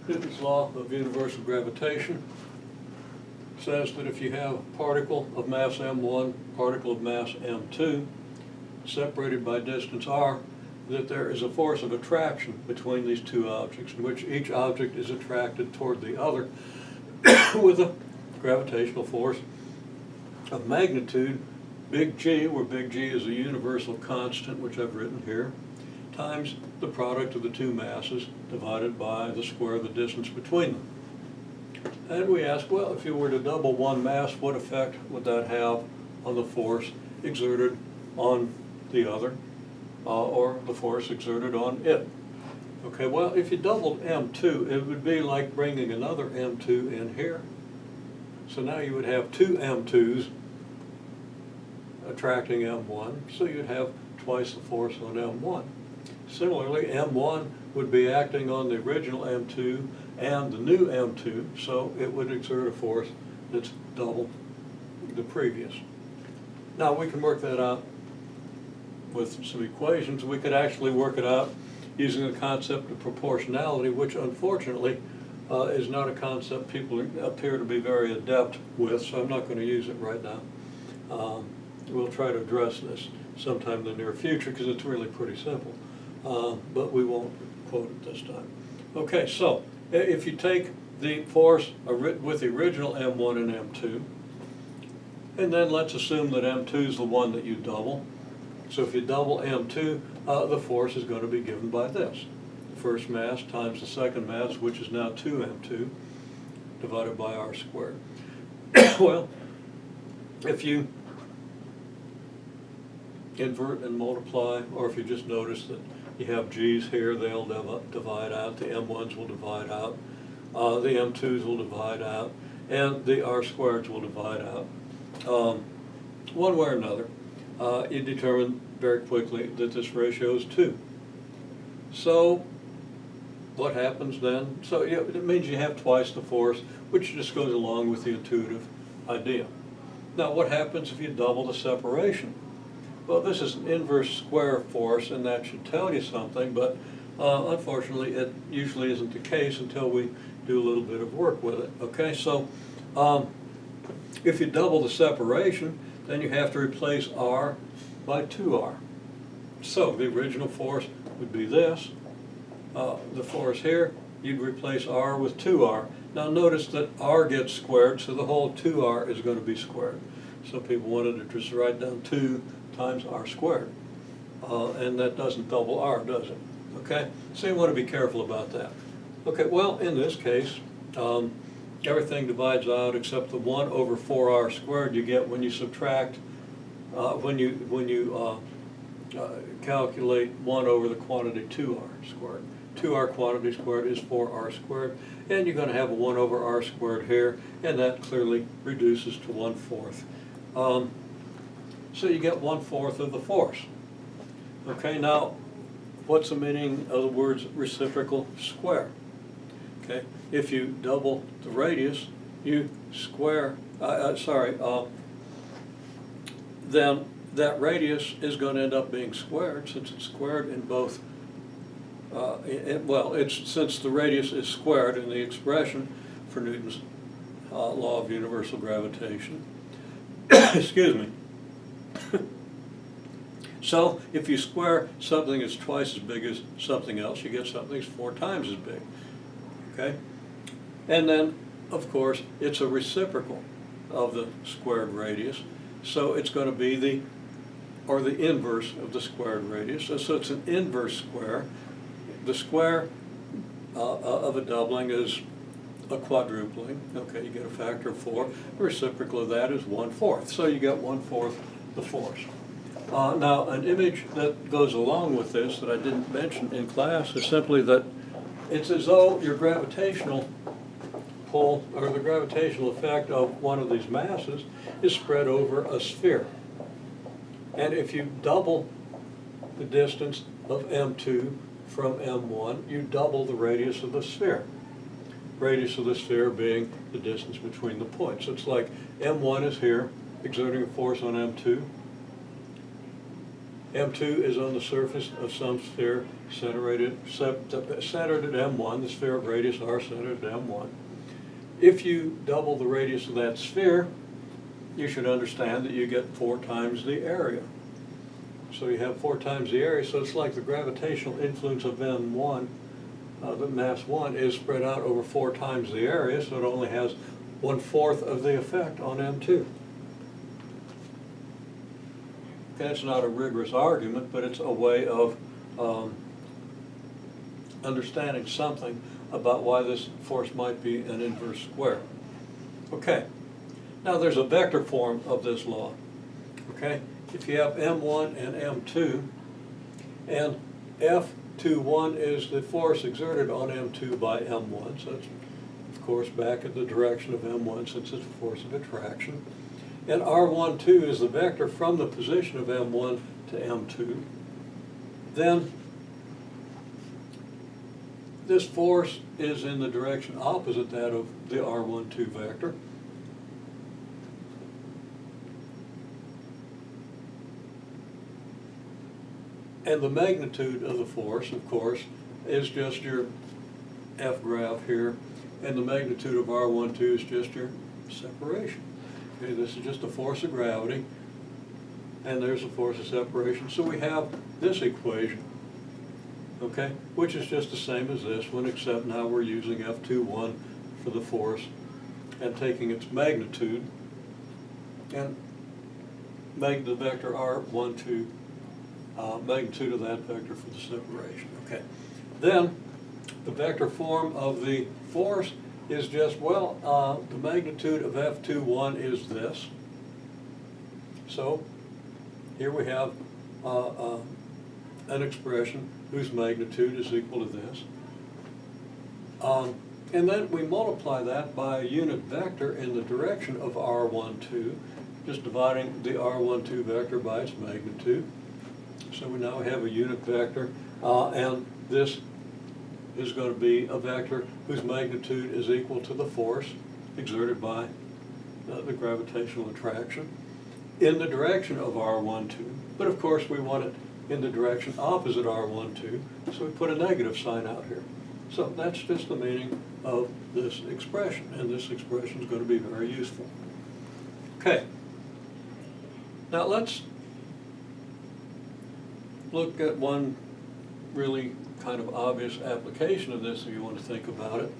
Newton's law of universal gravitation says that if you have a particle of mass m1, particle of mass m2, separated by distance r, that there is a force of attraction between these two objects, in which each object is attracted toward the other with a gravitational force of magnitude big G, where big G is a universal constant, which I've written here, times the product of the two masses divided by the square of the distance between them. And we ask, well, if you were to double one mass, what effect would that have on the force exerted on the other, or the force exerted on it? Okay, well, if you doubled M2, it would be like bringing another M2 in here. So now you would have two M2s attracting M1, so you'd have twice the force on M1. Similarly, M1 would be acting on the original M2 and the new M2, so it would exert a force that's double the previous. Now, we can work that out with some equations. We could actually work it out using the concept of proportionality, which unfortunately is not a concept people appear to be very adept with, so I'm not going to use it right now. We'll try to address this sometime in the near future because it's really pretty simple, but we won't quote it this time. Okay, so if you take the force with the original M1 and M2, and then let's assume that M2 is the one that you double. So if you double M2, the force is going to be given by this. The first mass times the second mass, which is now 2M2, divided by r squared. Well, if you invert and multiply, or if you just notice that you have g's here, they'll divide out, the m1s will divide out, the m2s will divide out, and the r squareds will divide out. One way or another, you determine very quickly that this ratio is 2. So what happens then? So it means you have twice the force, which just goes along with the intuitive idea. Now what happens if you double the separation? Well, this is an inverse square force, and that should tell you something, but unfortunately it usually isn't the case until we do a little bit of work with it. Okay, so if you double the separation, then you have to replace r by 2r. So the original force would be this. The force here, you'd replace r with 2r. Now notice that r gets squared, so the whole 2r is going to be squared. So people wanted to just write down 2 times r squared. And that doesn't double r, does it? Okay? So you want to be careful about that. Okay, well, in this case, everything divides out except the 1 over 4r squared you get when you subtract, when you calculate 1 over the quantity 2r squared. 2r quantity squared is 4r squared, and you're going to have a 1 over r squared here, and that clearly reduces to 1/4. So you get 1/4 of the force. Okay, now what's the meaning of the words reciprocal square? Okay, if you double the radius, you square, then that radius is going to end up being squared, since it's squared in both, since the radius is squared in the expression for Newton's law of universal gravitation. Excuse me. So if you square something that's twice as big as something else, you get something that's 4 times as big. Okay? And then, of course, it's a reciprocal of the squared radius, so it's going to be the inverse of the squared radius. So it's an inverse square. The square of a doubling is a quadrupling. Okay, you get a factor of 4. The reciprocal of that is 1/4. So you get 1/4 the force. Now, an image that goes along with this that I didn't mention in class is simply that it's as though your gravitational pull, or the gravitational effect of one of these masses, is spread over a sphere. And if you double the distance of m2 from m1, you double the radius of the sphere. Radius of the sphere being the distance between the points. So it's like m1 is here, exerting a force on m2. M2 is on the surface of some sphere centered at M1, the sphere of radius r centered at M1. If you double the radius of that sphere, you should understand that you get 4 times the area. So you have 4 times the area, so it's like the gravitational influence of M1, the mass 1, is spread out over 4 times the area, so it only has 1/4 of the effect on M2. That's not a rigorous argument, but it's a way of understanding something about why this force might be an inverse square. Okay, now there's a vector form of this law. Okay, if you have M1 and M2, and F21 is the force exerted on M2 by M1, so it's of course back in the direction of M1 since it's a force of attraction. And R12 is the vector from the position of M1 to M2. Then this force is in the direction opposite that of the R12 vector. And the magnitude of the force, of course, is just your F grav here, and the magnitude of R12 is just your separation. Okay, this is just a force of gravity, and there's a force of separation. So we have this equation, okay, which is just the same as this one, except now we're using F21 for the force and taking its magnitude and make the vector R12 magnitude of that vector for the separation. Okay, then the vector form of the force is just, well, the magnitude of F21 is this. So here we have an expression whose magnitude is equal to this. And then we multiply that by a unit vector in the direction of R12, just dividing the R12 vector by its magnitude. So we now have a unit vector, and this is going to be a vector whose magnitude is equal to the force exerted by the gravitational attraction in the direction of R12. But of course we want it in the direction opposite R12, so we put a negative sign out here. So that's just the meaning of this expression, and this expression is going to be very useful. Okay, now let's look at one really kind of obvious application of this if you want to think about it.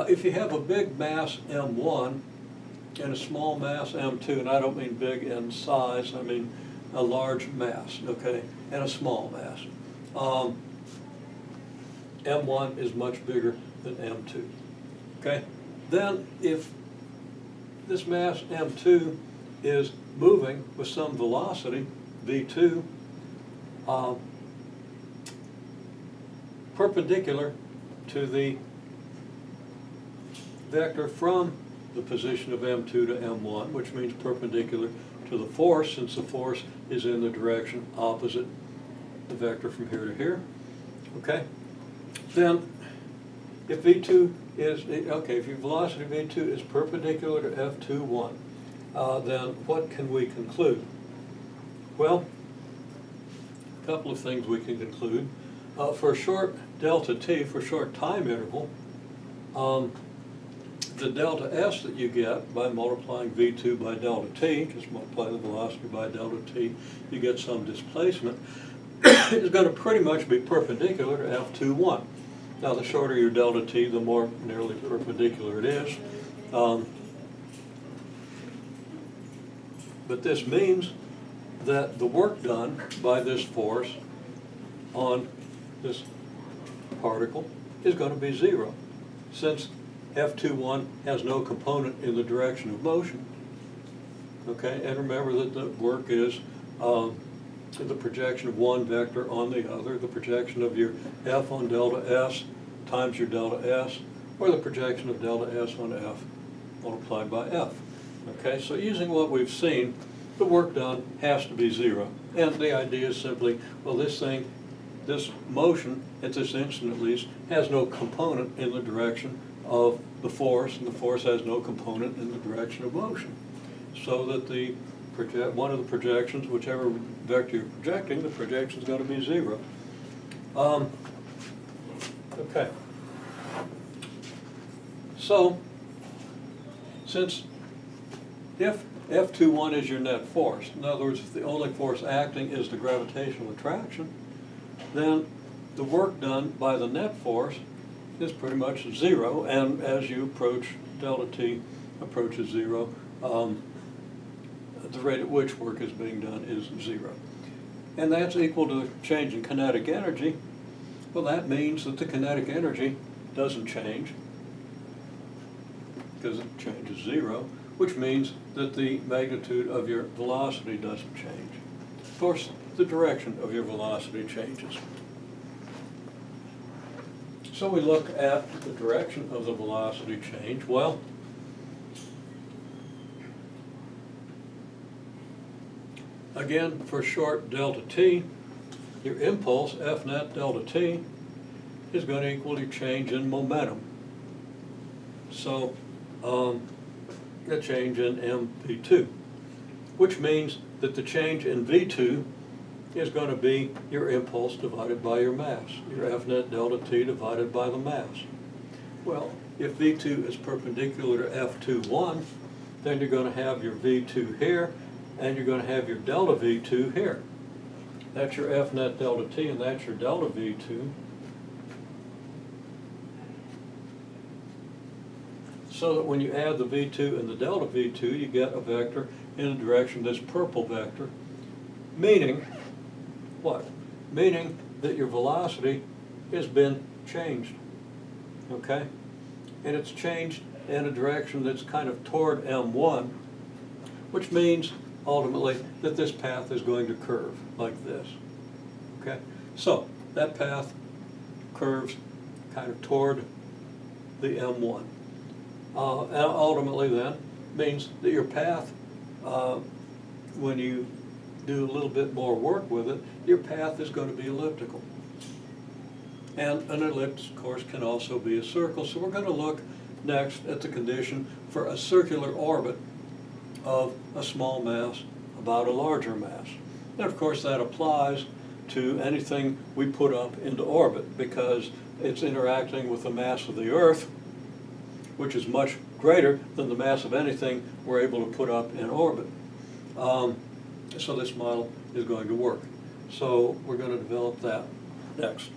If you have a big mass M1 and a small mass M2, and I don't mean big in size, I mean a large mass, okay, and a small mass. M1 is much bigger than M2, okay? Then if this mass M2 is moving with some velocity, V2, perpendicular to the vector from the position of M2 to M1, which means perpendicular to the force, since the force is in the direction opposite the vector from here to here. Okay? Then, if V2 is, okay, if your velocity V2 is perpendicular to F21, then what can we conclude? Well, a couple of things we can conclude. For a short delta t, for a short time interval, the delta s that you get by multiplying V2 by delta t, just multiply the velocity by delta t, you get some displacement, is going to pretty much be perpendicular to F21. Now the shorter your delta t, the more nearly perpendicular it is. But this means that the work done by this force on this particle is going to be 0, since F21 has no component in the direction of motion. Okay, and remember that the work is the projection of one vector on the other, the projection of your F on delta S times your delta S, or the projection of delta S on F multiplied by F. Okay, so using what we've seen, the work done has to be 0. And the idea is simply, well, this motion, at this instant at least, has no component in the direction of the force, and the force has no component in the direction of motion. So that the one of the projections, whichever vector you're projecting, the projection is going to be 0. Okay. So, since if F21 is your net force, in other words, if the only force acting is the gravitational attraction, then the work done by the net force is pretty much 0, and as you approach delta T approaches 0, the rate at which work is being done is 0. And that's equal to the change in kinetic energy. Well, that means that the kinetic energy doesn't change, because it changes 0, which means that the magnitude of your velocity doesn't change. Of course, the direction of your velocity changes. So we look at the direction of the velocity change. Well, again, for short delta t, your impulse, F net delta t, is going to equal your change in momentum. So, a change in mv2, which means that the change in v2 is going to be your impulse divided by your mass, your F net delta t divided by the mass. Well, if v2 is perpendicular to F21, then you're going to have your v2 here, and you're going to have your delta v2 here. That's your F net delta t, and that's your delta v2. So that when you add the v2 and the delta v2, you get a vector in the direction of this purple vector, meaning what? Meaning that your velocity has been changed, okay? And it's changed in a direction that's kind of toward m1, which means ultimately that this path is going to curve like this, okay? So that path curves kind of toward the m1. And ultimately then means that your path, when you do a little bit more work with it, your path is going to be elliptical. And an ellipse, of course, can also be a circle. So we're going to look next at the condition for a circular orbit of a small mass about a larger mass. And of course that applies to anything we put up into orbit, because it's interacting with the mass of the Earth, which is much greater than the mass of anything we're able to put up in orbit. So this model is going to work. So we're going to develop that next.